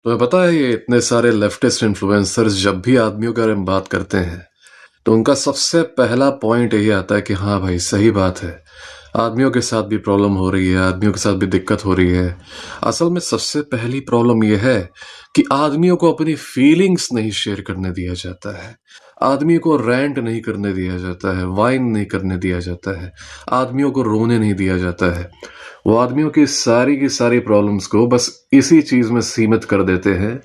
तुम्हें पता है ये इतने सारे लेफ्टिस्ट इन्फ्लुएंसर्स जब भी आदमियों के बारे में बात करते हैं तो उनका सबसे पहला पॉइंट यही आता है कि हाँ भाई सही बात है। आदमियों के साथ भी प्रॉब्लम हो रही है, आदमियों के साथ भी दिक्कत हो रही है। असल में सबसे पहली प्रॉब्लम यह है कि आदमियों को अपनी फीलिंग्स नहीं शेयर करने दिया जाता है। आदमी को रैंट नहीं करने दिया जाता है, वाइन नहीं करने दिया जाता है, आदमियों को रोने नहीं दिया जाता है। वो आदमियों की सारी प्रॉब्लम्स को बस इसी चीज में सीमित कर देते हैं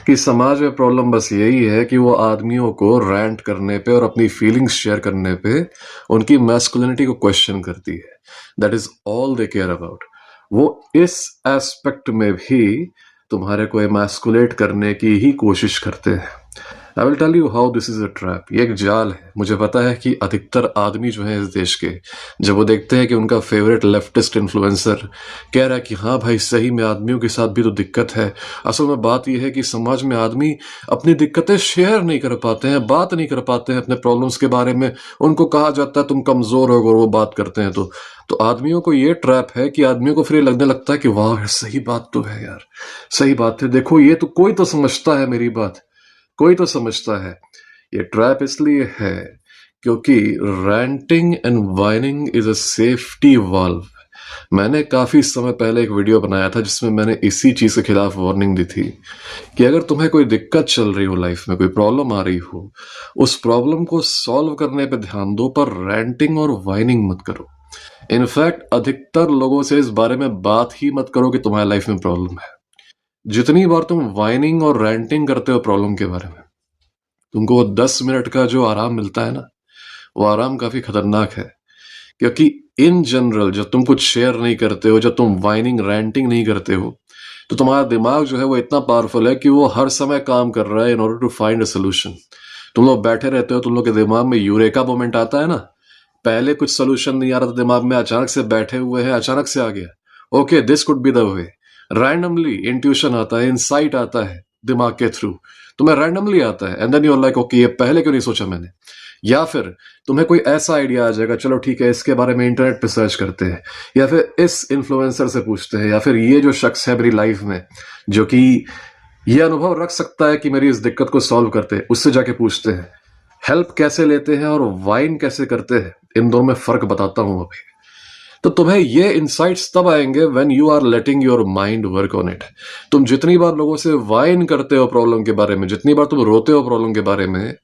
कि समाज में प्रॉब्लम बस यही है कि वो आदमियों को रैंट करने पे और अपनी फीलिंग्स शेयर करने पे उनकी मैस्कुलिनिटी को क्वेश्चन करती है। That is all they care about. वो इस एस्पेक्ट में भी तुम्हारे को एमैस्कुलेट करने की ही कोशिश करते हैं। I will tell you how this is a trap. ये एक जाल है। मुझे पता है कि अधिकतर आदमी जो है इस देश के, जब वो देखते हैं कि उनका फेवरेट लेफ्टिस्ट इन्फ्लुएंसर कह रहा है कि हाँ भाई सही में आदमियों के साथ भी तो दिक्कत है। असल में बात यह है कि समाज में आदमी अपनी दिक्कतें शेयर नहीं कर पाते हैं, बात नहीं कर पाते हैं अपने प्रॉब्लम्स के बारे में। उनको कहा जाता है तुम कमजोर हो अगर वो बात करते हैं तो आदमियों को ये ट्रैप है कि आदमियों को फिर ये लगने लगता है कि वाह सही बात तो है यार, सही बात है, देखो ये तो कोई तो समझता है मेरी बात, कोई तो समझता है। ये ट्रैप इसलिए है क्योंकि ranting and whining is a safety valve. मैंने काफी समय पहले एक वीडियो बनाया था जिसमें मैंने इसी चीज के खिलाफ वार्निंग दी थी कि अगर तुम्हें कोई दिक्कत चल रही हो, लाइफ में कोई प्रॉब्लम आ रही हो, उस प्रॉब्लम को सॉल्व करने पे ध्यान दो, पर रैंटिंग और वाइनिंग मत करो। इनफैक्ट अधिकतर लोगों से इस बारे में बात ही मत करो कि तुम्हारी लाइफ में प्रॉब्लम है। जितनी बार तुम वाइनिंग और रैंटिंग करते हो प्रॉब्लम के बारे में, तुमको वो 10 मिनट का जो आराम मिलता है ना, वो आराम काफी खतरनाक है। क्योंकि इन जनरल जब तुम कुछ शेयर नहीं करते हो, जब तुम वाइनिंग रैंटिंग नहीं करते हो, तो तुम्हारा दिमाग जो है वो इतना पावरफुल है कि वो हर समय काम कर रहा है in order to find a solution. तुम लोग बैठे रहते हो, तुम लोग के दिमाग में यूरेका मोमेंट आता है ना। पहले कुछ सोल्यूशन नहीं आ रहा था दिमाग में, अचानक से बैठे हुए हैं, अचानक से आ गया, okay this could be the way. Randomly intuition आता है, इंसाइट आता है दिमाग के थ्रू, तुम्हें रैंडमली आता है, and then you are like okay ये पहले क्यों नहीं सोचा मैंने। या फिर तुम्हें कोई ऐसा आइडिया आ जाएगा, चलो ठीक है इसके बारे में इंटरनेट पे सर्च करते हैं, या फिर इस इन्फ्लुएंसर से पूछते हैं, या फिर ये जो शख्स है मेरी लाइफ में जो कि ये अनुभव रख सकता है कि मेरी इस दिक्कत को सॉल्व करते हैं, उससे जाके पूछते हैं। हेल्प कैसे लेते हैं और वाइन कैसे करते हैं, इन दोनों में फर्क बताता हूं अभी। तो तुम्हें ये इंसाइट्स तब आएंगे when you are letting your mind work on it. तुम जितनी बार लोगों से वाइन करते हो प्रॉब्लम के बारे में, जितनी बार तुम रोते हो प्रॉब्लम के बारे में,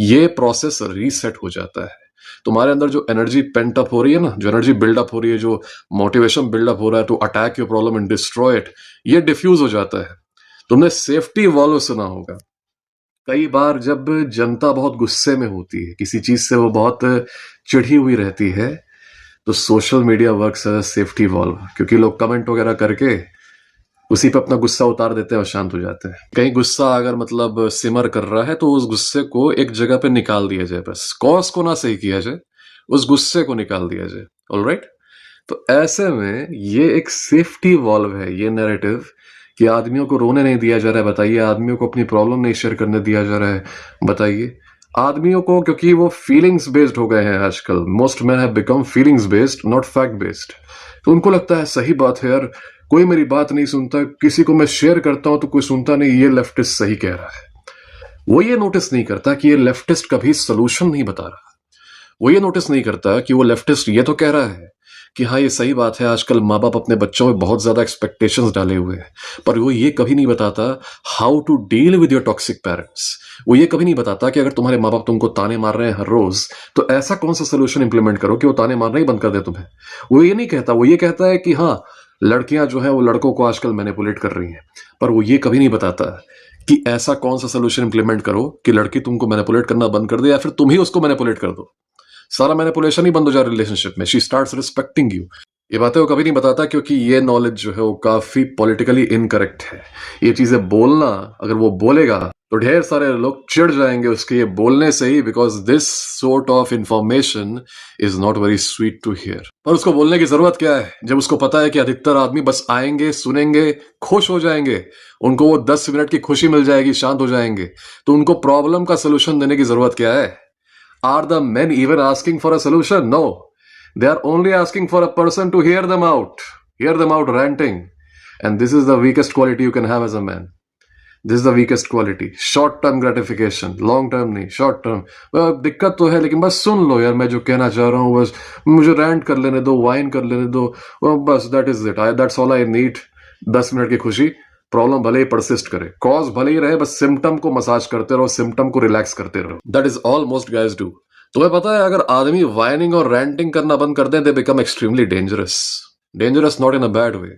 ये प्रोसेस रीसेट हो जाता है। तुम्हारे अंदर जो एनर्जी पेंट अप हो रही है ना, जो एनर्जी बिल्डअप हो रही है, जो मोटिवेशन बिल्डअप हो रहा है to attack your problem and destroy it, ये डिफ्यूज हो जाता है। तुमने सेफ्टी वॉल्व सुना होगा। कई बार जब जनता बहुत गुस्से में होती है, किसी चीज से वो बहुत चिढ़ी हुई रहती है, तो social media works as safety valve, क्योंकि लोग कमेंट वगैरह करके उसी पे अपना गुस्सा उतार देते हैं और शांत हो जाते हैं। कहीं गुस्सा अगर मतलब सिमर कर रहा है तो उस गुस्से को एक जगह पे निकाल दिया जाए, बस कॉज को ना सही किया जाए, उस गुस्से को निकाल दिया जाए। ऑलराइट। तो ऐसे में ये एक सेफ्टी वॉल्व है, ये नैरेटिव कि आदमियों को रोने नहीं दिया जा रहा है, बताइए, आदमियों को अपनी प्रॉब्लम नहीं शेयर करने दिया जा रहा है, बताइए। आदमियों को, क्योंकि वो फीलिंग्स बेस्ड हो गए हैं आजकल, most man have become feelings based not fact based. तो उनको लगता है सही बात है यार, कोई मेरी बात नहीं सुनता, किसी को मैं शेयर करता हूं तो कोई सुनता नहीं, ये लेफ्टिस्ट सही कह रहा है। वो ये नोटिस नहीं करता कि ये लेफ्टिस्ट कभी सोल्यूशन नहीं बता रहा। वो ये नोटिस नहीं करता कि वो लेफ्टिस्ट ये तो कह रहा है कि हाँ ये सही बात है, आजकल माँ बाप अपने बच्चों में बहुत ज्यादा एक्सपेक्टेशंस डाले हुए हैं, पर वो ये कभी नहीं बताता how to deal with your toxic parents. वो ये कभी नहीं बताता कि अगर तुम्हारे माँ बाप तुमको ताने मार रहे हैं हर रोज, तो ऐसा कौन सा सोल्यूशन इंप्लीमेंट करो कि वो ताने मारना ही बंद कर दे तुम्हें। वो ये नहीं कहता। वो ये कहता है कि हाँ लड़कियां जो है वो लड़कों को आजकल मैनिपुलेट कर रही हैं, पर वो ये कभी नहीं बताता कि ऐसा कौन सा सोल्यूशन इंप्लीमेंट करो कि लड़की तुमको मैनिपुलेट करना बंद कर दे, या फिर तुम ही उसको मैनिपुलेट कर दो। सारा मैनिपुलेशन ही बंद हो जाए रिलेशनशिप में, शी स्टार्ट्स रिस्पेक्टिंग यू। ये बातें वो कभी नहीं बताता क्योंकि ये नॉलेज जो है वो काफी पॉलिटिकली इनकरेक्ट है। ये चीजें बोलना, अगर वो बोलेगा तो ढेर सारे लोग चिढ़ जाएंगे उसके ये बोलने से ही, because this sort of information is not very sweet to hear. पर उसको बोलने की जरूरत क्या है जब उसको पता है कि अधिकतर आदमी बस आएंगे, सुनेंगे, खुश हो जाएंगे, उनको वो 10 मिनट की खुशी मिल जाएगी, शांत हो जाएंगे। तो उनको प्रॉब्लम का सोल्यूशन देने की जरूरत क्या है? Are the men even asking for a solution? No. They are only asking for a person to hear them out ranting. And this is the weakest quality you can have as a man. This is the weakest quality. Short term gratification, long term नहीं, short term. दिक्कत तो है लेकिन बस सुन लो यार, मैं जो कहना चाह रहा हूँ बस मुझे रैंट कर लेने दो, वाइन कर लेने दो, बस that is it, that's all I need. 10 minute की खुशी। प्रॉब्लम भले ही परसिस्ट करे, कॉज भले ही रहे, बस सिम्टम को मसाज करते रहो, सिम्टम को रिलैक्स करते रहो। That is all most guys do. तुम्हें पता है अगर आदमी वाइनिंग और रैंटिंग करना बंद कर दे, they become extremely dangerous. Dangerous not in a bad way,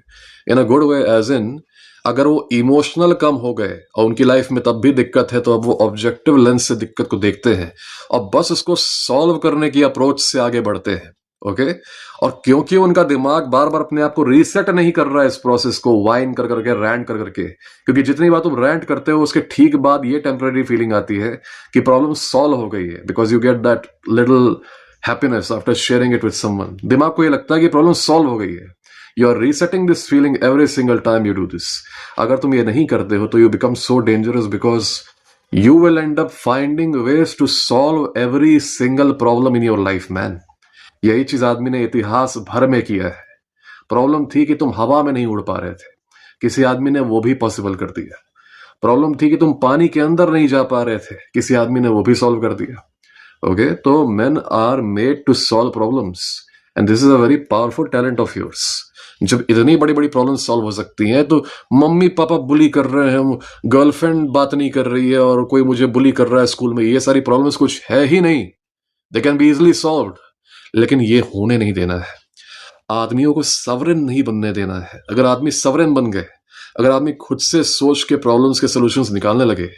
in a good way, as in अगर वो इमोशनल कम हो गए और उनकी लाइफ में तब भी दिक्कत है, तो अब वो ऑब्जेक्टिव लेंस से दिक्कत को देखते हैं और बस उसको सॉल्व करने की अप्रोच से आगे बढ़ते हैं। ओके और क्योंकि उनका दिमाग बार बार अपने आप को रीसेट नहीं कर रहा है इस प्रोसेस को वाइन कर करके, रैंट कर करके, क्योंकि जितनी बार तुम रैंट करते हो उसके ठीक बाद ये टेम्पररी फीलिंग आती है कि प्रॉब्लम सॉल्व हो गई है, because you get that little happiness after sharing it with someone. दिमाग को ये लगता है कि प्रॉब्लम सॉल्व हो गई है। You are resetting this feeling every single time you do this. अगर तुम ये नहीं करते हो तो you become so dangerous, because you will end up finding ways to solve every single problem in your life, man. यही चीज आदमी ने इतिहास भर में किया है। प्रॉब्लम थी कि तुम हवा में नहीं उड़ पा रहे थे, किसी आदमी ने वो भी पॉसिबल कर दिया। प्रॉब्लम थी कि तुम पानी के अंदर नहीं जा पा रहे थे, किसी आदमी ने वो भी सॉल्व कर दिया। ओके तो men are made to solve problems and this is a very powerful talent of yours। जब इतनी बड़ी बड़ी प्रॉब्लम सॉल्व हो सकती हैं, तो मम्मी पापा बुली कर रहे हैं, गर्लफ्रेंड बात नहीं कर रही है और कोई मुझे बुली कर रहा है स्कूल में, ये सारी प्रॉब्लम्स कुछ है ही नहीं, they can be easily solved. लेकिन ये होने नहीं देना है, आदमियों को सवरेन नहीं बनने देना है। अगर आदमी सवरेन बन गए, अगर आदमी खुद से सोच के प्रॉब्लम्स के सोल्यूशंस निकालने लगे,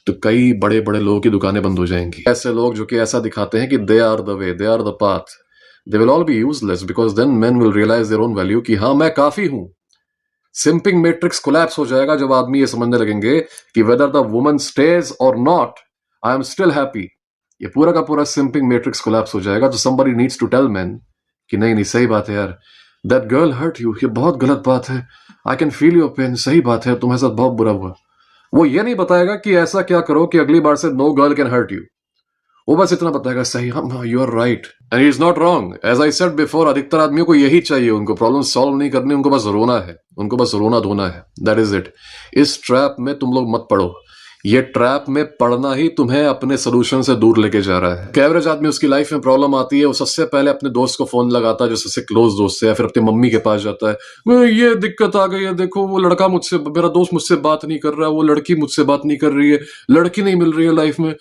तो कई बड़े बड़े लोगों की दुकानें बंद हो जाएंगी। ऐसे लोग जो कि ऐसा दिखाते हैं कि they are the way, they are the path, they will all be useless because then men will realize their own value कि हाँ मैं काफी हूं। सिंपिंग मैट्रिक्स कोलैप्स हो जाएगा जब आदमी ये समझने लगेंगे कि whether the woman stays or not, I am still happy। ये पूरा का पूरा सिंपिंग मैट्रिक्स कोलैप्स हो जाएगा। तो somebody needs to tell men कि नहीं नहीं सही बात है यार, that girl hurt you, ये बहुत गलत बात है, I can feel your pain, सही बात है, तुम्हारे साथ बहुत बुरा हुआ। वो ये नहीं बताएगा कि ऐसा क्या करो कि अगली बार से no girl can hurt you। वो बस इतना बताएगा सही, हाँ you are right and he is not wrong. As I said before, अधिकतर आदमियों को यही चाहिए, उनको प्रॉब्लम सॉल्व नहीं करनी, उनको बस रोना है, उनको बस रोना धोना है, दैट इज इट। इस ट्रैप में तुम लोग मत पड़ो, ये ट्रैप में पड़ना ही तुम्हें अपने सोल्यूशन से दूर लेके जा रहा है। एवरेज आदमी उसकी लाइफ में प्रॉब्लम आती है, वो सबसे पहले अपने दोस्त को फोन लगाता है जो सबसे क्लोज दोस्त है, या फिर अपनी मम्मी के पास जाता है, ये दिक्कत आ गई है, देखो वो लड़का मुझसे, मेरा दोस्त मुझसे बात नहीं कर रहा है, वो लड़की मुझसे बात नहीं कर रही है, लड़की नहीं मिल रही है लाइफ में,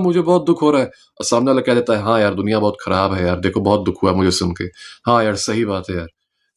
मुझे बहुत दुख हो रहा है। और सामने वाला कह देता है हाँ यार दुनिया बहुत खराब है यार, देखो बहुत दुख हुआ मुझे सुन के, हाँ यार सही बात है यार।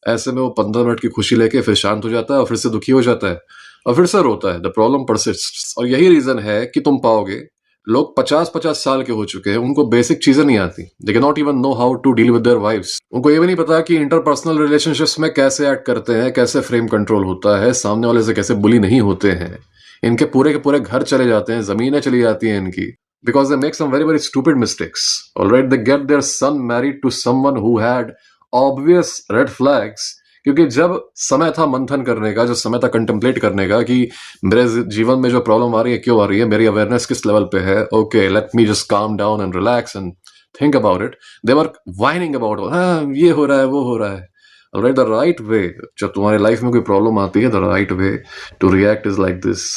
ऐसे में वो 15 मिनट की खुशी लेके फिर शांत हो जाता है और फिर से दुखी हो जाता है और फिर से रोता है। The problem persists. और यही रीजन है कि तुम पाओगे लोग 50-50 साल के हो चुके हैं, उनको बेसिक चीजें नहीं आती, they can not even know how to deal with their wifes. उनको ये भी नहीं पता कि इंटरपर्सनल रिलेशनशिप्स में कैसे एक्ट करते हैं, कैसे फ्रेम कंट्रोल होता है, सामने वाले से कैसे बुली नहीं होते हैं। इनके पूरे के पूरे घर चले जाते हैं, जमीनें चली जाती हैं इनकी, because they make some very very stupid mistakes। All right, they get their son married to someone who had obvious red flags। क्योंकि जब समय था मंथन करने का, जो समय था कंटेम्पलेट करने का कि मेरे जीवन में जो प्रॉब्लम आ रही है क्यों आ रही है, मेरी अवेयरनेस किस लेवल पे है, okay let me just calm down and relax and think about it. They were whining about, हाँ ये हो रहा है वो हो रहा है। ऑलराइट, द राइट वे, जब तुम्हारी लाइफ में कोई प्रॉब्लम आती है, the right way to react is like this.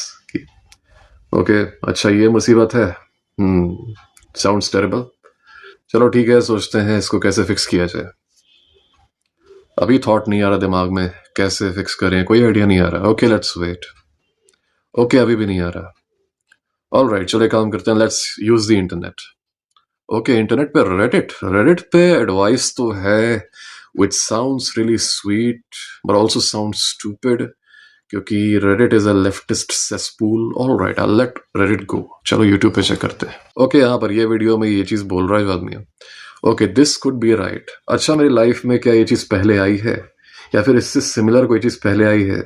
Okay अच्छा ये मुसीबत है, साउंड्स टेरेबल, चलो ठीक है सोचते हैं इसको कैसे फिक्स किया जाए। अभी थॉट नहीं आ रहा दिमाग में कैसे फिक्स करें, कोई आइडिया नहीं आ रहा। Okay let's wait. ओके अभी भी नहीं आ रहा। ऑलराइट चलो काम करते हैं, let's use the internet. Okay internet पे रेडिट पे एडवाइस तो है which sounds really sweet but also sound stupid, क्योंकि Reddit is a leftist cesspool. Alright I let Reddit go. चलो यूट्यूब पे चेक करते हैं। ओके यहाँ पर ये वीडियो में ये चीज बोल रहा है आदमी, okay this could be right. अच्छा मेरी लाइफ में क्या ये चीज पहले आई है या फिर इससे सिमिलर कोई चीज पहले आई है,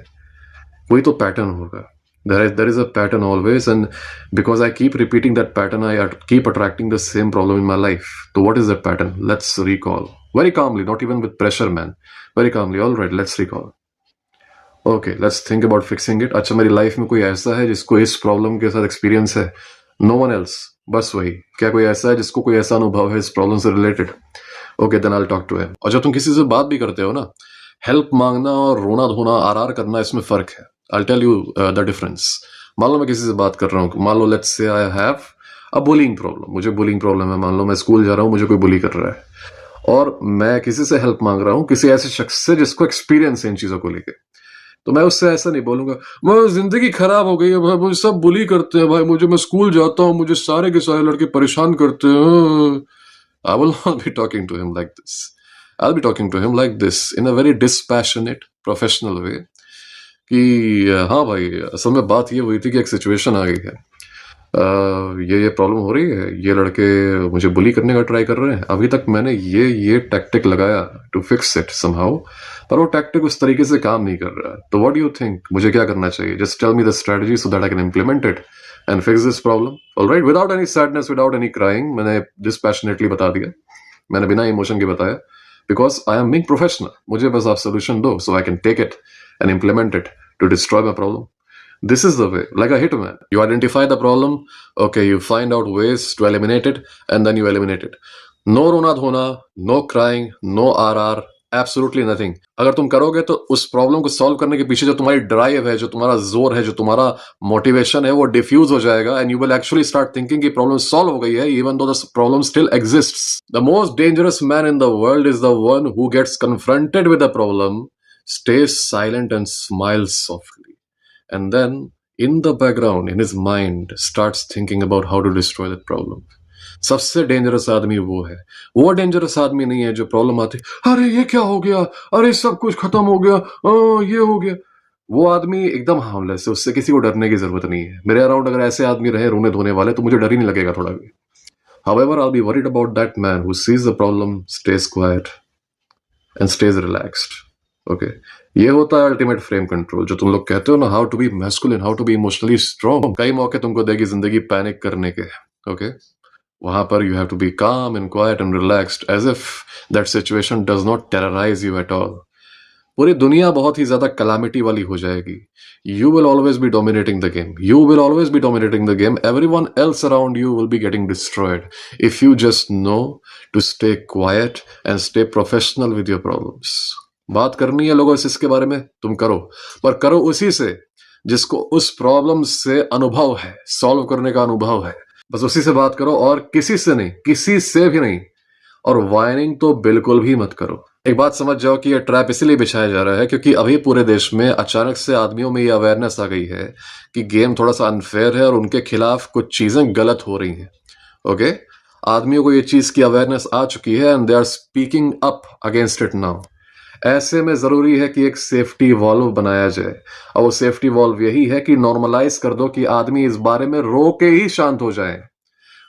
कोई तो पैटर्न होगा। there is a pattern always, and because I keep repeating that pattern, I keep attracting the same problem in my life. So what is that pattern? Let's recall very calmly, not even with pressure man, very calmly। all right let's recall। okay let's think about fixing it। अच्छा मेरी life में कोई ऐसा है जिसको इस problem के साथ एक्सपीरियंस है, no one else, बस वही। क्या कोई ऐसा है जिसको कोई ऐसा अनुभव है इस प्रॉब्लम से related? Okay then I will talk to him. और जब तुम किसी से बात भी करते हो ना, हेल्प मांगना और रोना धोना आर करना, इसमें फर्क है। I'll tell you the difference। मान लो मैं किसी से बात कर रहा हूँ, मान लो let's say I have a bullying problem, मुझे बुलिंग प्रॉब्लम है, मान लो मैं स्कूल जा रहा हूँ, मुझे कोई बुली कर रहा है और मैं किसी से हेल्प मांग रहा हूँ, किसी ऐसे शख्स से जिसको एक्सपीरियंस है इन चीजों को लेके, तो मैं उससे ऐसा नहीं बोलूंगा मैं जिंदगी खराब हो गई है भाई, मुझे सब बुली करते हैं भाई, मुझे मैं स्कूल जाता हूँ, मुझे सारे के सारे लड़के परेशान करते हैं। I will not be talking to him like this. I will be talking to him like this in a very dispassionate professional way कि हाँ भाई, असल में बात ये हुई थी कि एक सिचुएशन आ गई है, ये प्रॉब्लम हो रही है, ये लड़के मुझे बुली करने का ट्राई कर रहे हैं, अभी तक मैंने ये टैक्टिक लगाया टू फिक्स इट समहाउ, पर वो टैक्टिक उस तरीके से काम नहीं कर रहा है। तो व्हाट डू यू थिंक, मुझे क्या करना चाहिए? Just tell me the strategy so that I can implement it and fix this problem. Alright, without any sadness, without any crying, मैंने डिस्पैशनेटली बता दिया, मैंने बिना इमोशन के बताया, because I am being professional. मुझे बस आप सोल्यूशन दो so I can take it and implement it to destroy my problem. This is the way, like a hitman. You identify the problem, okay, you find out ways to eliminate it, and then you eliminate it. No रोना धोना, no crying, no RR, absolutely nothing. अगर तुम करोगे तो उस problem को solve करने के पीछे जो तुम्हारी ड्राइव है, जो तुम्हारा जोर है, जो तुम्हारा मोटिवेशन है, वो डिफ्यूज हो जाएगा and you will actually start thinking कि प्रॉब्लम सॉल्व हो गई है, even though the problem still exists. The most dangerous man in the world is the one who gets confronted with the problem, stays silent and smiles softly. And then in the background in his mind starts thinking about how to destroy that problem. सबसे dangerous आदमी वो dangerous आदमी नहीं है जो problem आती अरे ये क्या हो गया, अरे सब कुछ खत्म हो गया, ये हो गया। वो आदमी एकदम हार्मलेस है, उससे किसी को डरने की जरूरत नहीं है। मेरे अराउंड अगर ऐसे आदमी रहे रोने धोने वाले तो मुझे डर ही नहीं लगेगा थोड़ा भी। However, I'll be worried about that man who sees the problem, stays quiet and stays relaxed. Okay, ये होता है अल्टीमेट फ्रेम कंट्रोल, जो तुम लोग कहते हो ना, how to be masculine, how to be emotionally strong. कई मौके तुमको देगी जिंदगी पैनिक करने के, ओके, वहां पर you have to be calm and quiet and relaxed as if that situation does not terrorize you at all. पूरी दुनिया बहुत ही ज्यादा कलामिटी वाली हो जाएगी। You will always be dominating the game, you will always be dominating the game, everyone else around you will be getting destroyed if you just know to stay quiet and stay professional with your problems. बात करनी है लोगों से इसके बारे में, तुम करो, पर करो उसी से जिसको उस प्रॉब्लम से अनुभव है, सॉल्व करने का अनुभव है, बस उसी से बात करो और किसी से नहीं, किसी से भी नहीं। और वाइनिंग तो बिल्कुल भी मत करो। एक बात समझ जाओ कि ये ट्रैप इसलिए बिछाया जा रहा है क्योंकि अभी पूरे देश में अचानक से आदमियों में ये अवेयरनेस आ गई है कि गेम थोड़ा सा अनफेयर है और उनके खिलाफ कुछ चीजें गलत हो रही हैं। ओके, आदमियों को ये चीज की अवेयरनेस आ चुकी है and they are speaking up against it now. ऐसे में जरूरी है कि एक सेफ्टी वॉल्व बनाया जाए, और वो सेफ्टी वॉल्व यही है कि नॉर्मलाइज कर दो कि आदमी इस बारे में रो के ही शांत हो जाए,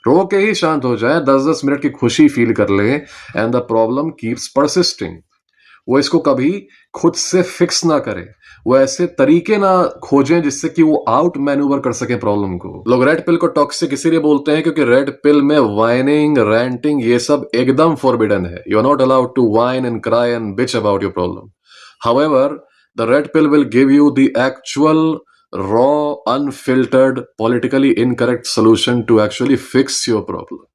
रो के ही शांत हो जाए, 10-10 मिनट की खुशी फील कर ले and the problem keeps persisting. वो इसको कभी खुद से फिक्स ना करे, वो ऐसे तरीके ना खोजें जिससे कि वो आउट मैन्यूवर कर सके प्रॉब्लम को। लोग रेड पिल को टॉक्सिक इसीलिए बोलते हैं क्योंकि रेड पिल में वाइनिंग, रैंटिंग, ये सब एकदम फॉरबिडन है। You are not allowed to whine and cry and bitch about your problem. However, the red pill will give you the actual raw, unfiltered, politically incorrect solution to actually fix your problem.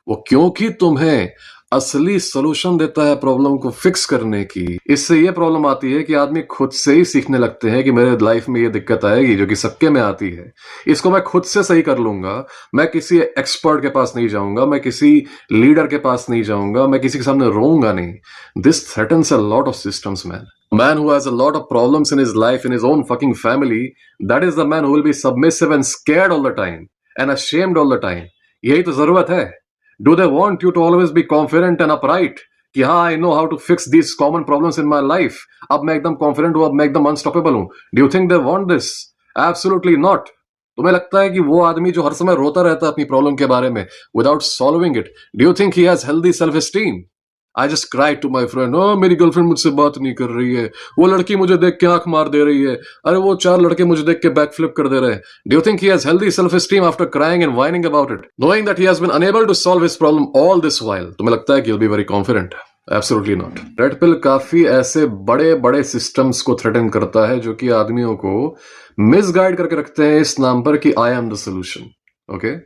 वो क्योंकि तुम्हें असली solution देता है problem को fix करने की। इससे ये प्रॉब्लम आती है कि आदमी खुद से ही सीखने लगते हैं कि मेरे लाइफ में ये दिक्कत आएगी जो कि सबके में आती है, इसको मैं खुद से सही कर लूंगा, मैं किसी एक्सपर्ट के पास नहीं जाऊंगा, मैं किसी लीडर के पास नहीं जाऊंगा, मैं किसी के सामने रोऊंगा नहीं। This threatens a lot of systems man. Man who has a lot of problems in his life, in his own fucking family, that is the man who will be submissive and scared all the time and ashamed all the time. यही तो जरूरत है। Do they want you to always be confident and upright? कि हाँ, I know how to fix these common problems in my life. अब मैं एकदम confident हूँ, अब मैं एकदम unstoppable हूँ। Do you think they want this? Absolutely not. तुम्हें लगता है कि वो आदमी जो हर समय रोता रहता है अपनी प्रॉब्लम के बारे में without solving it, do you think he has healthy self-esteem? I just cried to my friend, मेरी गर्लफ्रेंड मुझसे बात नहीं कर रही है, वो लड़की मुझे देख के आंख मार दे रही है, अरे वो 4 लड़के मुझे देख के बैक फ्लिप कर दे रहे हैं। Do you think he has healthy self-esteem after crying and whining about it, knowing that he has been unable to solve his problem all this while? तुम्हें लगता है कि he'll be very confident? Absolutely not. Red pill काफी ऐसे बड़े बड़े systems को threaten करता है जो कि आदमियों को मिसगाइड करके रखते हैं इस नाम पर कि I am the solution. Okay,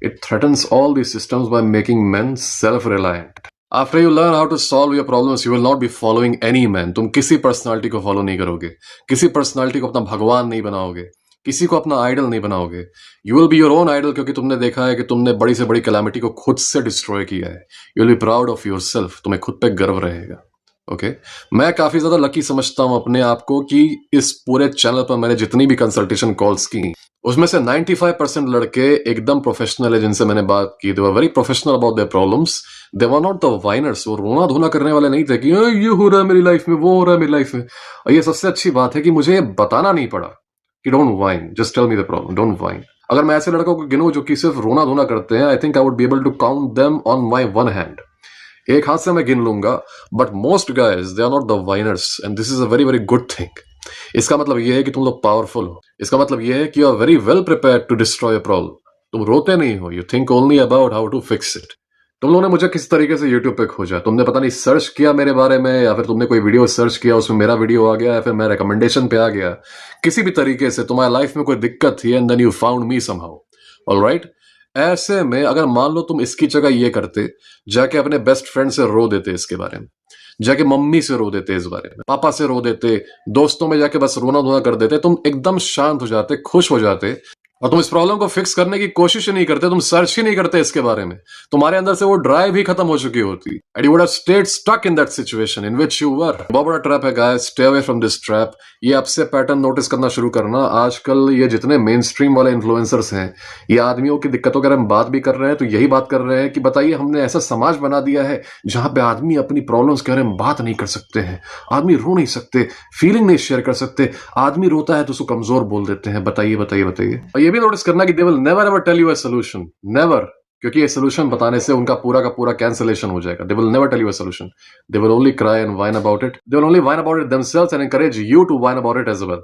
it threatens all the systems by making men self-reliant. After you learn how to solve your problems, you will not be following any man. तुम किसी पर्सनालिटी को फॉलो नहीं करोगे, किसी personality को अपना भगवान नहीं बनाओगे। किसी को अपना आइडल नहीं बनाओगे। You will be your own idol, क्योंकि तुमने देखा है कि तुमने बड़ी से बड़ी कैलामिटी को खुद से डिस्ट्रॉय किया है। You will be proud of your self, तुम्हें खुद पे गर्व रहेगा। ओके मैं काफी ज्यादा लकी समझता हूं अपने आप को कि इस पूरे चैनल पर मैंने जितनी भी कंसल्टेशन कॉल्स की उसमें से 95% लड़के एकदम प्रोफेशनल है जिनसे मैंने बात की। They were very professional about their problems. They were not the whiners. वो रोना धोना करने वाले नहीं थे कि ये हो रहा है मेरी लाइफ में, वो हो रहा है मेरी लाइफ में। और ये सबसे अच्छी बात है कि मुझे ये बताना नहीं पड़ा कि don't whine, just tell me the problem, don't whine. अगर मैं ऐसे लड़कों को गिनूं जो कि सिर्फ रोना धोना करते हैं, I think I would be able to count them on my one hand. एक हाथ से मैं गिन लूंगा। But most guys they are not the whiners and this is a very very good thing. इसका मतलब यह है कि तुम लोग पावरफुल हो। इसका मतलब यह है कि you are very well prepared to destroy a problem. तुम रोते नहीं हो, you think only about how to fix it. तुम लोगों ने मुझे किस तरीके से यूट्यूब पे खोजा, तुमने पता नहीं सर्च किया मेरे बारे में, या फिर तुमने कोई वीडियो सर्च किया उसमें मेरा वीडियो आ गया, या फिर मैं रिकमेंडेशन पे आ गया। किसी भी तरीके से तुम्हारी लाइफ में कोई दिक्कत थी and then you found me somehow. Alright, ऐसे में अगर मान लो तुम इसकी जगह ये करते, जाके अपने बेस्ट फ्रेंड से रो देते इसके बारे में, जाके मम्मी से रो देते इस बारे में, पापा से रो देते, दोस्तों में जाके बस रोना धोना कर देते, तुम एकदम शांत हो जाते, खुश हो जाते, और तुम इस प्रॉब्लम को फिक्स करने की कोशिश ही नहीं करते, तुम सर्च ही नहीं करते इसके बारे में। तुम्हारे अंदर से वो ड्राइव ही खत्म हो चुकी होती and you would have stayed stuck in that situation in which you were. बहुत बड़ा ट्रैप है guys, stay away from this trap. ये आपसे पैटर्न नोटिस करना शुरू करना। आजकल ये जितने मेन स्ट्रीम वाले इन्फ्लुएंसर्स हैं, ये आदमियों की दिक्कतों के बारे में बात भी कर रहे हैं, तो यही बात कर रहे हैं कि बताइए हमने ऐसा समाज बना दिया है जहां पे आदमी अपनी प्रॉब्लम्स के बारे में बात नहीं कर सकते हैं, आदमी रो नहीं सकते, फीलिंग नहीं शेयर कर सकते, आदमी रोता है तो उसको कमजोर बोल देते हैं। बताइए बताइए बताइए। और ये भी नोटिस करना कि they will never ever tell you a solution, never, क्योंकि ये सॉल्यूशन बताने से उनका पूरा का पूरा कैंसलेशन हो जाएगा। They will never tell you a solution, they will only cry and whine about it, they will only whine about it themselves and encourage you to whine about it as well.